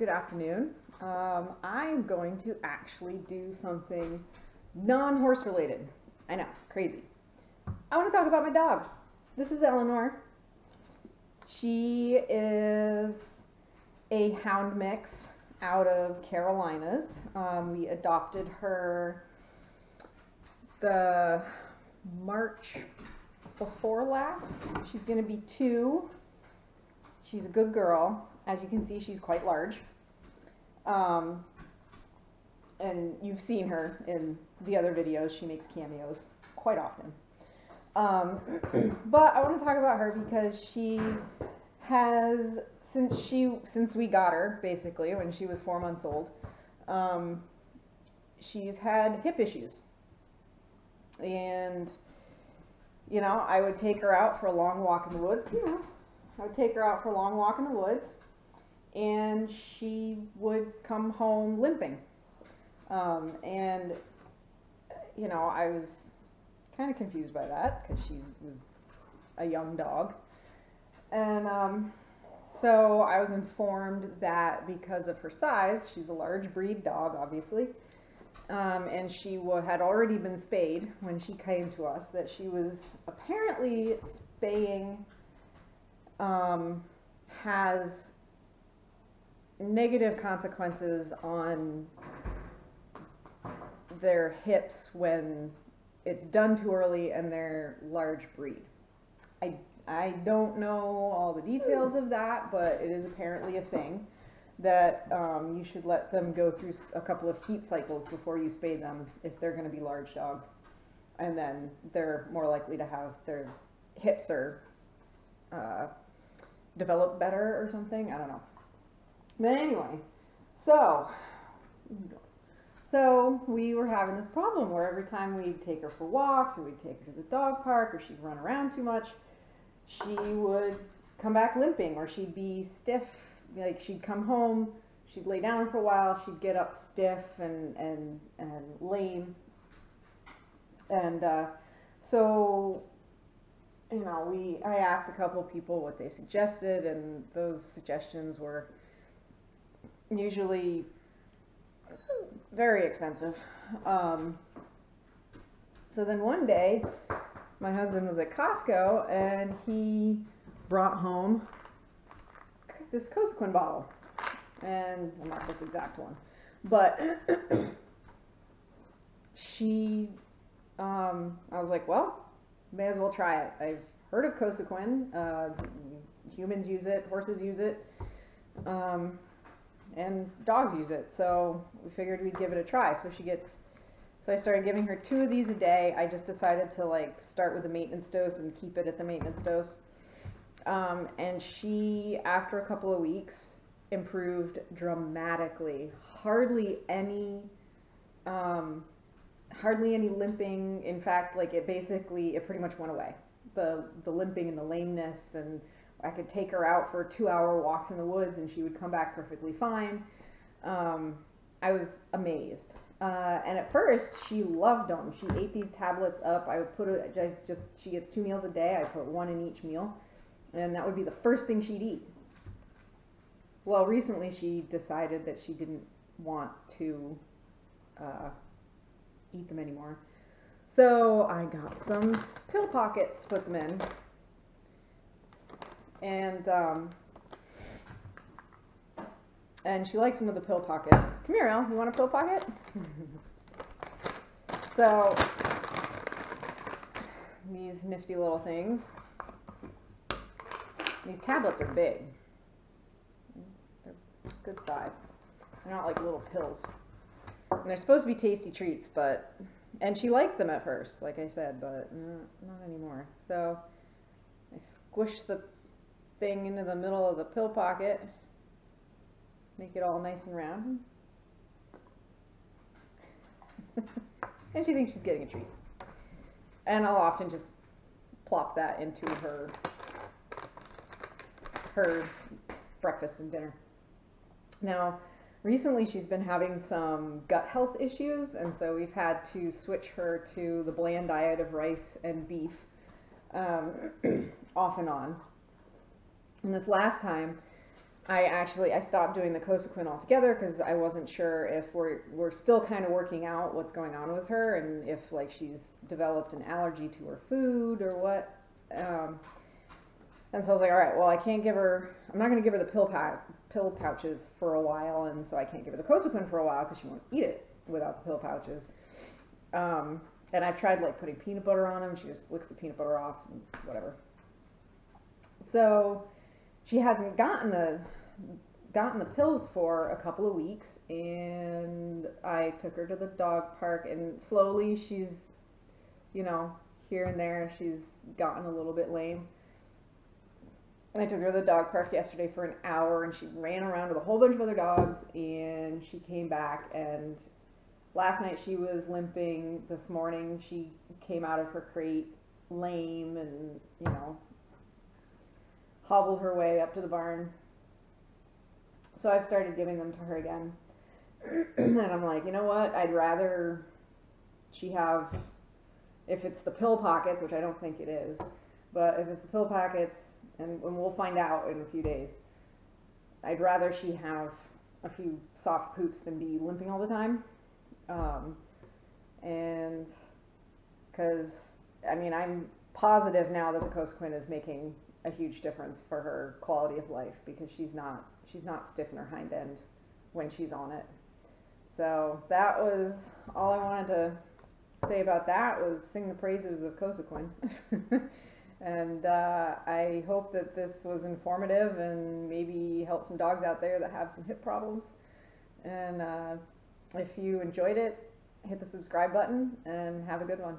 good afternoon. I'm going to actually do something non-horse related. I know, crazy. I want to talk about my dog. This is Eleanor. She is a hound mix out of Carolinas. We adopted her the March before last. She's going to be 2. She's a good girl. As you can see, she's quite large. And you've seen her in the other videos. She makes cameos quite often. But I want to talk about her because she has, since we got her, basically, when she was 4 months old, she's had hip issues. And, you know, I would take her out for a long walk in the woods. I would take her out for a long walk in the woods, and she would come home limping. And, you know, I was kind of confused by that because she was a young dog. And so I was informed that because of her size, she's a large breed dog, obviously, and she had already been spayed when she came to us, that she was apparently spaying has negative consequences on their hips when it's done too early and they're large breed. I don't know all the details of that, but it is apparently a thing that you should let them go through a couple of heat cycles before you spay them if they're going to be large dogs, and then they're more likely to have their hips or develop better or something. I don't know. But anyway, so we were having this problem where every time we'd take her for walks or we'd take her to the dog park or she'd run around too much, she would come back limping, or she'd be stiff. Like, she'd come home, she'd lay down for a while, she'd get up stiff and lame. And so, you know, I asked a couple of people what they suggested, and those suggestions were usually very expensive. So then one day, my husband was at Costco, and he brought home this Cosequin bottle, and well, not this exact one, but I was like, well, may as well try it. I've heard of Cosequin. Humans use it, horses use it, and dogs use it. So we figured we'd give it a try. So I started giving her 2 of these a day. I just decided to start with the maintenance dose and keep it at the maintenance dose. And she, after a couple of weeks, improved dramatically. Hardly any limping. In fact, it pretty much went away. The limping and the lameness, and I could take her out for 2-hour walks in the woods and she would come back perfectly fine. I was amazed. And at first she loved them. She ate these tablets up. She gets 2 meals a day. I put 1 in each meal, and that would be the first thing she'd eat. Well, recently she decided that she didn't want to eat them anymore. So I got some pill pockets to put them in. And she likes some of the pill pockets. Come here, Elle. You want a pill pocket? So, these nifty little things. These tablets are big. They're good size. They're not like little pills. And they're supposed to be tasty treats, and she liked them at first, like I said, but not anymore. So, I squished the thing into the middle of the pill pocket. Make it all nice and round. And she thinks she's getting a treat. And I'll often just plop that into her breakfast and dinner. Now, recently she's been having some gut health issues, and so we've had to switch her to the bland diet of rice and beef off and on. And this last time, I stopped doing the Cosequin altogether because I wasn't sure if we're still kind of working out what's going on with her and if like she's developed an allergy to her food or what. And so I was like, all right, well, I'm not going to give her the pill pouches for a while, and so I can't give her the Cosequin for a while because she won't eat it without the pill pouches. And I've tried like putting peanut butter on them. She just licks the peanut butter off and whatever. So she hasn't gotten the pills for a couple of weeks, and I took her to the dog park, and slowly she's, here and there she's gotten a little bit lame. I took her to the dog park yesterday for an hour, and she ran around with a whole bunch of other dogs, and she came back, and last night she was limping. This morning she came out of her crate lame and, hobbled her way up to the barn. So I've started giving them to her again. And I'm like, you know what? I'd rather she have, if it's the pill pockets, which I don't think it is, but if it's the pill packets, and we'll find out in a few days, I'd rather she have a few soft poops than be limping all the time. And because, I'm positive now that the Cosequin is making a huge difference for her quality of life, because she's not stiff in her hind end when she's on it. So that was all I wanted to say about that, was sing the praises of Cosequin. And I hope that this was informative and maybe help some dogs out there that have some hip problems. And if you enjoyed it, hit the subscribe button and have a good one.